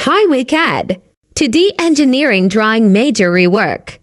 HiWayCAD 2D Engineering Drawing Major Rework.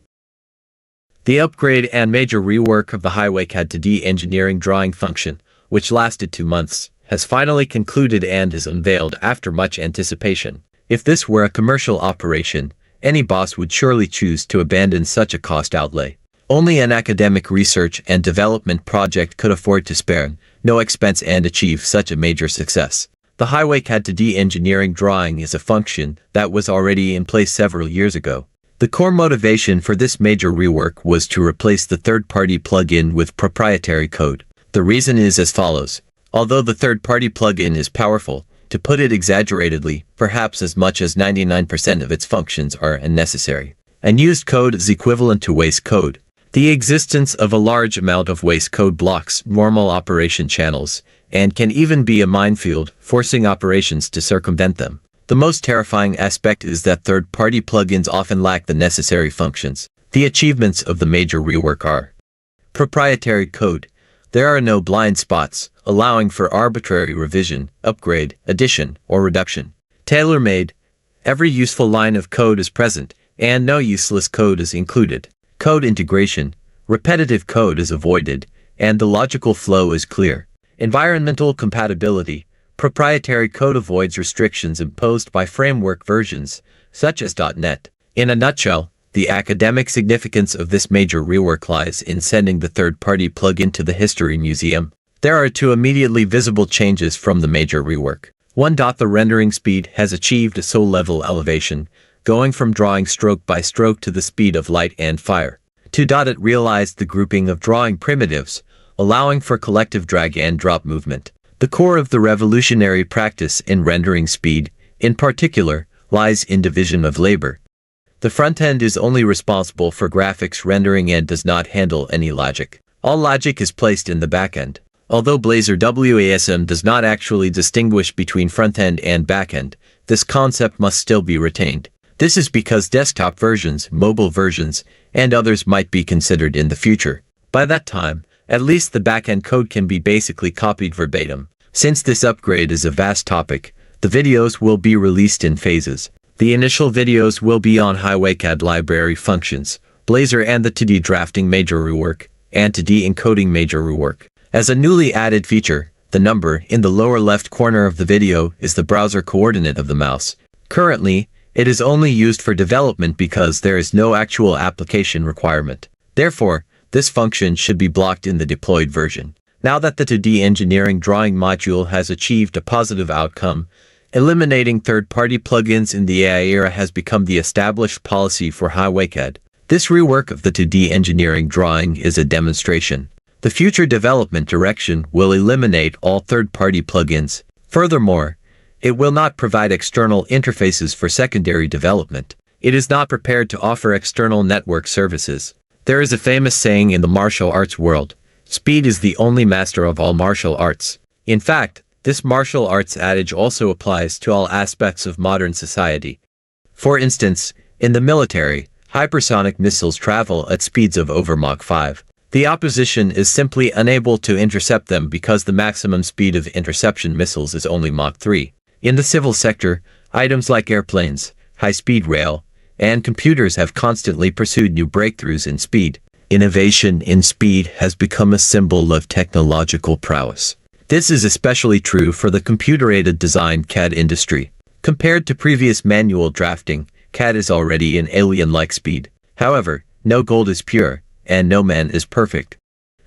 The upgrade and major rework of the HiWayCAD 2D engineering drawing function, which lasted 2 months, has finally concluded and is unveiled after much anticipation. If this were a commercial operation, any boss would surely choose to abandon such a cost outlay. Only an academic research and development project could afford to spare no expense and achieve such a major success. The HiWayCAD 2D engineering drawing is a function that was already in place several years ago. The core motivation for this major rework was to replace the third-party plugin with proprietary code. The reason is as follows. Although the third-party plugin is powerful, to put it exaggeratedly, perhaps as much as 99% of its functions are unnecessary. Unused code is equivalent to waste code. The existence of a large amount of waste code blocks normal operation channels, and can even be a minefield, forcing operations to circumvent them. The most terrifying aspect is that third-party plugins often lack the necessary functions. The achievements of the major rework are: proprietary code. There are no blind spots, allowing for arbitrary revision, upgrade, addition, or reduction. Tailor-made. Every useful line of code is present, and no useless code is included. Code integration. Repetitive code is avoided, and the logical flow is clear. Environmental compatibility. Proprietary code avoids restrictions imposed by framework versions, such as .NET. In a nutshell, the academic significance of this major rework lies in sending the third-party plugin to the history museum. There are 2 immediately visible changes from the major rework. 1. The rendering speed has achieved a soul-level elevation, going from drawing stroke by stroke to the speed of light and fire. 2. It realized the grouping of drawing primitives, allowing for collective drag and drop movement. The core of the revolutionary practice in rendering speed, in particular, lies in division of labor. The front end is only responsible for graphics rendering and does not handle any logic. All logic is placed in the back end. Although Blazor WASM does not actually distinguish between front end and back end, this concept must still be retained. This is because desktop versions, mobile versions, and others might be considered in the future. By that time, at least the back-end code can be basically copied verbatim. Since this upgrade is a vast topic, the videos will be released in phases. The initial videos will be on HiWayCAD library functions, Blazor and the 2D drafting major rework, and 2D encoding major rework. As a newly added feature, the number in the lower left corner of the video is the browser coordinate of the mouse. Currently, it is only used for development because there is no actual application requirement. Therefore, this function should be blocked in the deployed version. Now that the 2D engineering drawing module has achieved a positive outcome, eliminating third-party plugins in the AI era has become the established policy for HiWayCAD. This rework of the 2D engineering drawing is a demonstration. The future development direction will eliminate all third-party plugins. Furthermore, it will not provide external interfaces for secondary development. It is not prepared to offer external network services. There is a famous saying in the martial arts world: speed is the only master of all martial arts. In fact, this martial arts adage also applies to all aspects of modern society. For instance, in the military, hypersonic missiles travel at speeds of over Mach 5. The opposition is simply unable to intercept them because the maximum speed of interception missiles is only Mach 3. In the civil sector, items like airplanes, high-speed rail, and computers have constantly pursued new breakthroughs in speed. Innovation in speed has become a symbol of technological prowess. This is especially true for the computer-aided design CAD industry. Compared to previous manual drafting, CAD is already in alien-like speed. However, no gold is pure, and no man is perfect.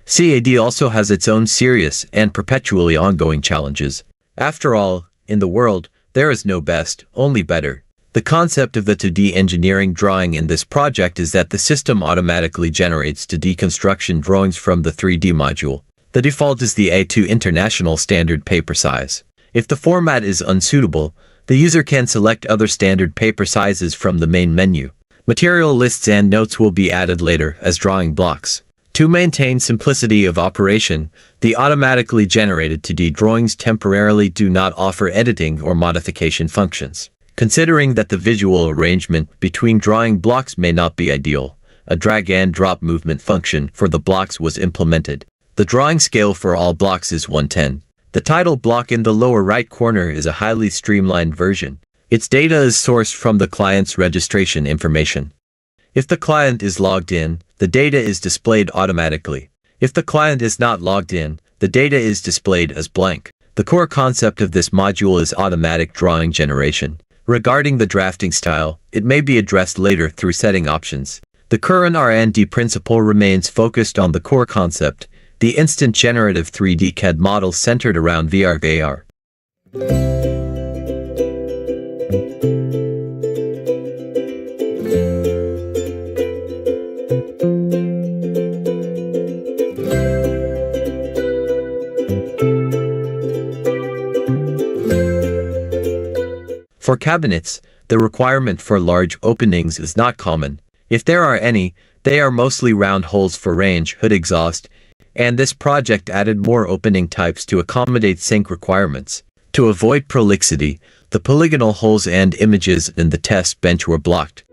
CAD also has its own serious and perpetually ongoing challenges. After all, in the world, there is no best, only better. The concept of the 2D engineering drawing in this project is that the system automatically generates 2D construction drawings from the 3D module. The default is the A2 International Standard paper size. If the format is unsuitable, the user can select other standard paper sizes from the main menu. Material lists and notes will be added later as drawing blocks. To maintain simplicity of operation, the automatically generated 2D drawings temporarily do not offer editing or modification functions. Considering that the visual arrangement between drawing blocks may not be ideal, a drag and drop movement function for the blocks was implemented. The drawing scale for all blocks is 1:10. The title block in the lower right corner is a highly streamlined version. Its data is sourced from the client's registration information. If the client is logged in, the data is displayed automatically. If the client is not logged in, the data is displayed as blank. The core concept of this module is automatic drawing generation. Regarding the drafting style, it may be addressed later through setting options. The current R&D principle remains focused on the core concept, the instant generative 3D CAD model centered around VR/AR. For cabinets, the requirement for large openings is not common. If there are any, they are mostly round holes for range hood exhaust, and this project added more opening types to accommodate sync requirements. To avoid prolixity, the polygonal holes and images in the test bench were blocked.